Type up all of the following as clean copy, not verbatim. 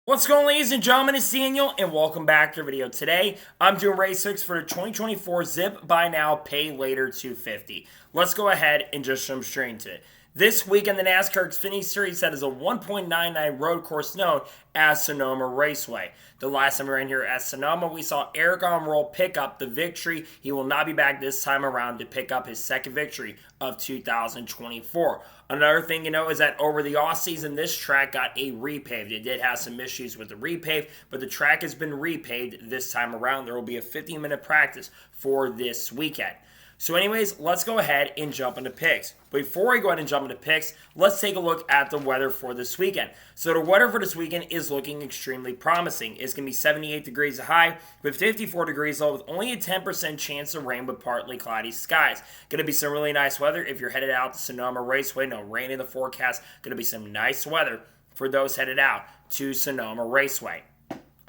What's going on, ladies and gentlemen? It's Daniel, and welcome back to our video. Today, I'm doing race 6 for the 2024 Zip Buy Now, Pay Later 250. Let's go ahead and just jump straight into it. This weekend, the NASCAR Xfinity Series set is a 1.99 road course known as Sonoma Raceway. The last time we were in here at Sonoma, we saw Eric Almirola pick up the victory. He will not be back this time around to pick up his second victory of 2024. Another thing you know is that over the offseason, this track got a repaved. It did have some issues with the repave, but the track has been repaved this time around. There will be a 15-minute practice for this weekend. So anyways, let's go ahead and jump into picks. Before we go ahead and jump into picks, let's take a look at the weather for this weekend. So the weather for this weekend is looking extremely promising. It's going to be 78 degrees high with 54 degrees low with only a 10% chance of rain with partly cloudy skies. Going to be some really nice weather if you're headed out to Sonoma Raceway. No rain in the forecast. Going to be some nice weather for those headed out to Sonoma Raceway.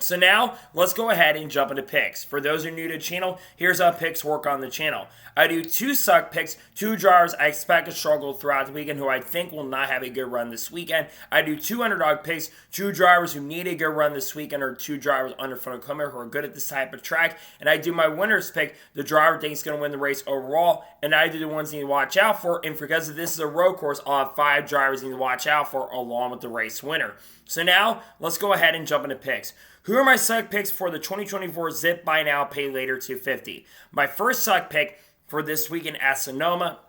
So now, let's go ahead and jump into picks. For those who are new to the channel, here's how picks work on the channel. I do 2 suck picks, 2 drivers I expect to struggle throughout the weekend who I think will not have a good run this weekend. I do 2 underdog picks, 2 drivers who need a good run this weekend or 2 drivers under front of Comer who are good at this type of track. And I do my winners pick, the driver I think is going to win the race overall. And I do the ones you need to watch out for. And because this is a road course, I'll have 5 drivers you need to watch out for along with the race winner. So now, let's go ahead and jump into picks. Who are my suck picks for the 2024 Zip Buy Now, Pay Later 250? My first suck pick for this weekend at Sonoma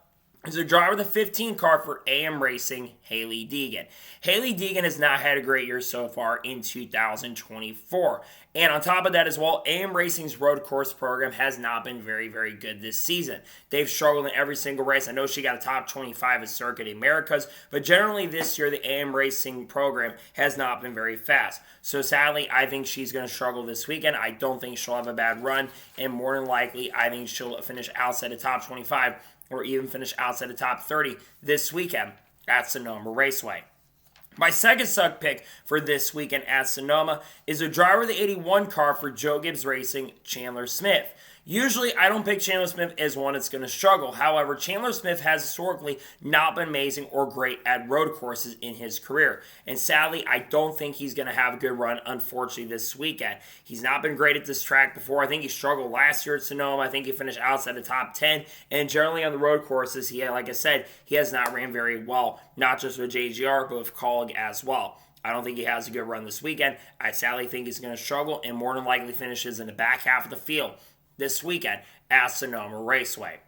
is a driver of the 15 car for AM Racing, Hailie Deegan. Hailie Deegan has not had a great year so far in 2024. And on top of that as well, AM Racing's road course program has not been very, very good this season. They've struggled in every single race. I know she got a top 25 at Circuit Americas, but generally this year the AM Racing program has not been very fast. So sadly, I think she's going to struggle this weekend. I don't think she'll have a bad run, and more than likely, I think she'll finish outside the top 25 or even finish outside the top 30 this weekend at Sonoma Raceway. My second suck pick for this weekend at Sonoma is a driver of the 81 car for Joe Gibbs Racing, Chandler Smith. Usually, I don't pick Chandler Smith as one that's going to struggle. However, Chandler Smith has historically not been amazing or great at road courses in his career. And sadly, I don't think he's going to have a good run, unfortunately, this weekend. He's not been great at this track before. I think he struggled last year at Sonoma. I think he finished outside the top 10. And generally on the road courses, like I said, he has not ran very well, not just with JGR, but with Kaulig as well. I don't think he has a good run this weekend. I sadly think he's going to struggle and more than likely finishes in the back half of the field this weekend at Sonoma Raceway.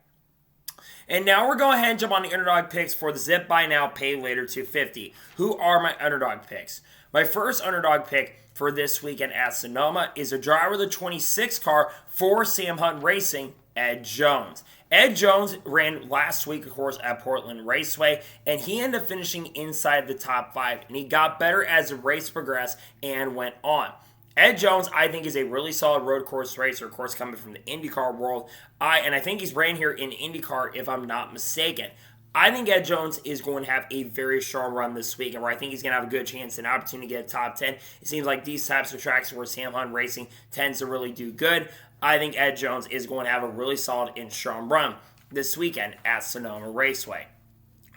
And now we're going ahead and jump on the underdog picks for the Zip Buy Now, Pay Later 250. Who are my underdog picks? My first underdog pick for this weekend at Sonoma is a driver of the 26 car for Sam Hunt Racing, Ed Jones. Ed Jones ran last week, of course, at Portland Raceway, and he ended up finishing inside the top 5, and he got better as the race progressed and went on. Ed Jones, I think, is a really solid road course racer, of course, coming from the IndyCar world. And I think he's ran here in IndyCar, if I'm not mistaken. I think Ed Jones is going to have a very strong run this weekend, where I think he's going to have a good chance and opportunity to get a top 10. It seems like these types of tracks where Sam Hunt Racing tends to really do good. I think Ed Jones is going to have a really solid and strong run this weekend at Sonoma Raceway.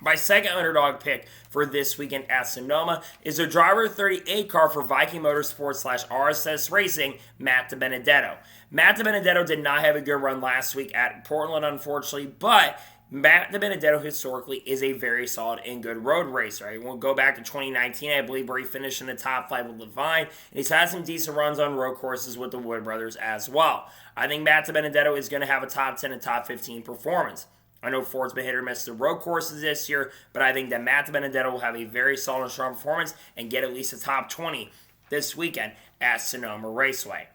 My second underdog pick for this weekend at Sonoma is a driver 38 car for Viking Motorsports / RSS Racing, Matt DiBenedetto. Matt DiBenedetto did not have a good run last week at Portland, unfortunately, but Matt DiBenedetto historically is a very solid and good road racer. Right? We'll go back to 2019, I believe, where he finished in the top 5 with Levine, and he's had some decent runs on road courses with the Wood Brothers as well. I think Matt DiBenedetto is going to have a top 10 and top 15 performance. I know Ford's been hit or miss the road courses this year, but I think that Matt DiBenedetto will have a very solid and strong performance and get at least a top 20 this weekend at Sonoma Raceway.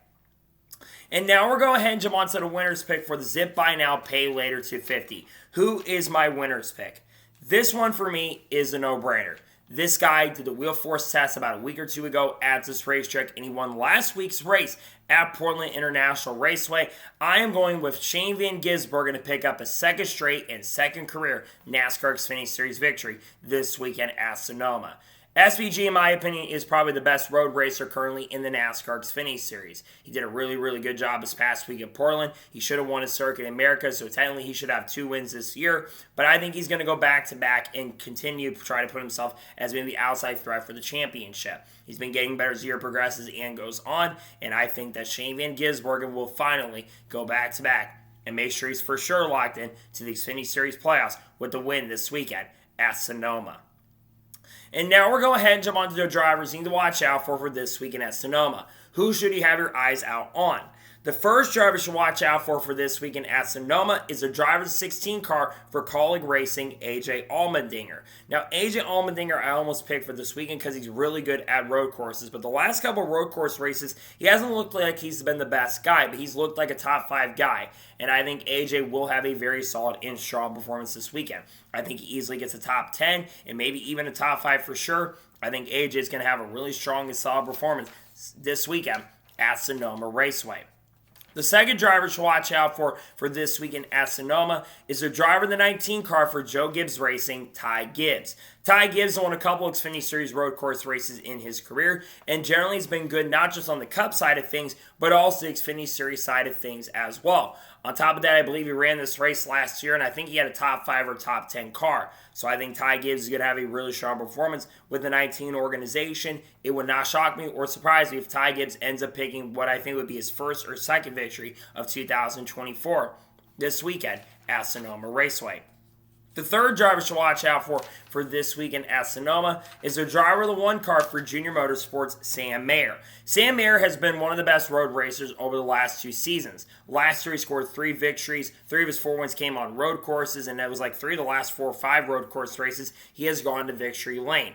And now we're going ahead and jump on to the winner's pick for the Zip Buy Now, Pay Later 250. Who is my winner's pick? This one for me is a no-brainer. This guy did the wheel force test about a week or 2 ago at this racetrack, and he won last week's race at Portland International Raceway. I am going with Shane Van Gisbergen to pick up a second straight and second career NASCAR Xfinity Series victory this weekend at Sonoma. SVG, in my opinion, is probably the best road racer currently in the NASCAR Xfinity Series. He did a really, really good job this past week at Portland. He should have won a Circuit in America, so technically he should have 2 wins this year. But I think he's going to go back-to-back and continue to try to put himself as maybe the outside threat for the championship. He's been getting better as the year progresses and goes on, and I think that Shane Van Gisbergen will finally go back-to-back and make sure he's for sure locked in to the Xfinity Series playoffs with the win this weekend at Sonoma. And now we're going ahead and jump onto the drivers you need to watch out for this weekend at Sonoma. Who should you have your eyes out on? The first driver you should watch out for this weekend at Sonoma is the driver's 16 car for Kaulig Racing, AJ Allmendinger. Now, AJ Allmendinger I almost picked for this weekend because he's really good at road courses, but the last couple road course races, he hasn't looked like he's been the best guy, but he's looked like a top 5 guy, and I think AJ will have a very solid and strong performance this weekend. I think he easily gets a top 10 and maybe even a top 5 for sure. I think AJ is going to have a really strong and solid performance this weekend at Sonoma Raceway. The second driver to watch out for this weekend at Sonoma is the driver of the 19 car for Joe Gibbs Racing, Ty Gibbs. Ty Gibbs won a couple of Xfinity Series road course races in his career, and generally has been good not just on the Cup side of things, but also the Xfinity Series side of things as well. On top of that, I believe he ran this race last year, and I think he had a top 5 or top 10 car. So I think Ty Gibbs is going to have a really strong performance with the 19 organization. It would not shock me or surprise me if Ty Gibbs ends up picking what I think would be his first or second victory of 2024 this weekend at Sonoma Raceway. The third driver to watch out for this weekend at Sonoma is the driver of the 1 car for Junior Motorsports, Sam Mayer. Sam Mayer has been one of the best road racers over the last 2 seasons. Last year he scored 3 victories. 3 of his 4 wins came on road courses, and it was like 3 of the last 4 or 5 road course races he has gone to victory lane.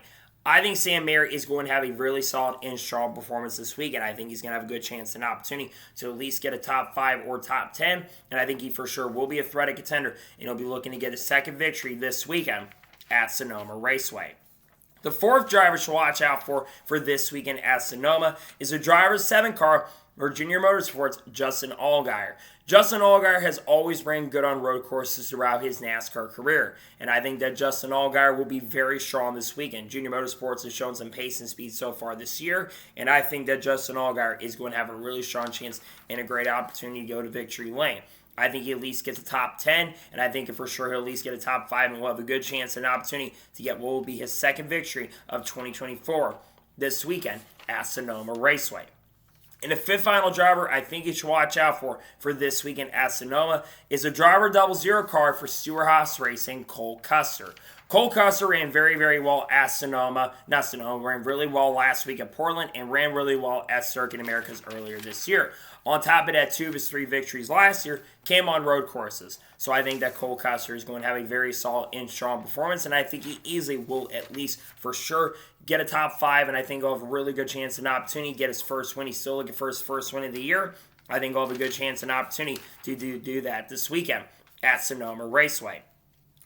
I think Sam Mayer is going to have a really solid and strong performance this week, and I think he's going to have a good chance and opportunity to at least get a top 5 or top 10, and I think he for sure will be a threat at contender, and he'll be looking to get his second victory this weekend at Sonoma Raceway. The fourth driver to watch out for this weekend at Sonoma is the driver's 7 car for Junior Motorsports, Justin Allgaier. Justin Allgaier has always ran good on road courses throughout his NASCAR career, and I think that Justin Allgaier will be very strong this weekend. Junior Motorsports has shown some pace and speed so far this year, and I think that Justin Allgaier is going to have a really strong chance and a great opportunity to go to victory lane. I think he at least gets a top 10, and I think for sure he'll at least get a top 5 and will have a good chance and opportunity to get what will be his second victory of 2024 this weekend at Sonoma Raceway. And the fifth final driver I think you should watch out for this weekend at Sonoma is the driver 00 car for Stewart-Haas Racing, Cole Custer. Cole Custer ran very, very well at ran really well last week at Portland and ran really well at Circuit Americas earlier this year. On top of that, 2 of his 3 victories last year came on road courses. So I think that Cole Custer is going to have a very solid and strong performance, and I think he easily will at least for sure get a top 5, and I think he'll have a really good chance and opportunity to get his first win. He's still looking for his first win of the year. I think he'll have a good chance and opportunity to do that this weekend at Sonoma Raceway.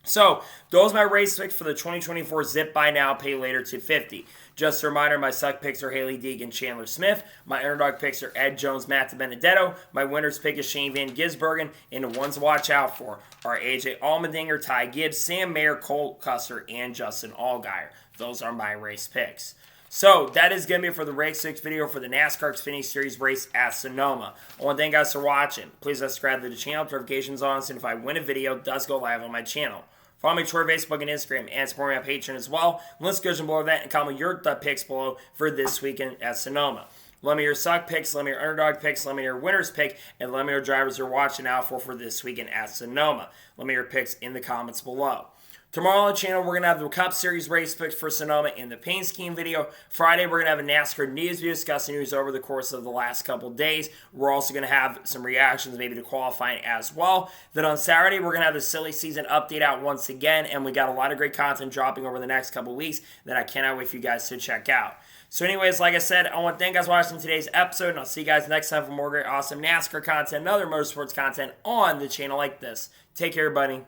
So, those are my race picks for the 2024 Zip Buy Now, Pay Later 250. Just a reminder, my suck picks are Haley Deegan, Chandler Smith. My underdog picks are Ed Jones, Matt DiBenedetto. My winner's pick is Shane Van Gisbergen. And the ones to watch out for are AJ Allmendinger, Ty Gibbs, Sam Mayer, Cole Custer, and Justin Allgaier. Those are my race picks. So, that is going to be it for the Race 6 video for the NASCAR Xfinity Series race at Sonoma. I want to thank you guys for watching. Please subscribe to the channel, notifications on, so if I win a video, it does go live on my channel. Follow me on Twitter, Facebook, and Instagram, and support me on Patreon as well. Let's go below that and comment your picks below for this weekend at Sonoma. Let me your suck picks, let me your underdog picks, let me your winner's pick, and let me your drivers you're watching out for this weekend at Sonoma. Let me your picks in the comments below. Tomorrow on the channel, we're going to have the Cup Series race picks for Sonoma in the paint scheme video. Friday, we're going to have a NASCAR news video discussing news over the course of the last couple days. We're also going to have some reactions maybe to qualifying as well. Then on Saturday, we're going to have the silly season update out once again, and we got a lot of great content dropping over the next couple weeks that I cannot wait for you guys to check out. So anyways, like I said, I want to thank you guys for watching today's episode, and I'll see you guys next time for more great, awesome NASCAR content and other motorsports content on the channel like this. Take care, everybody.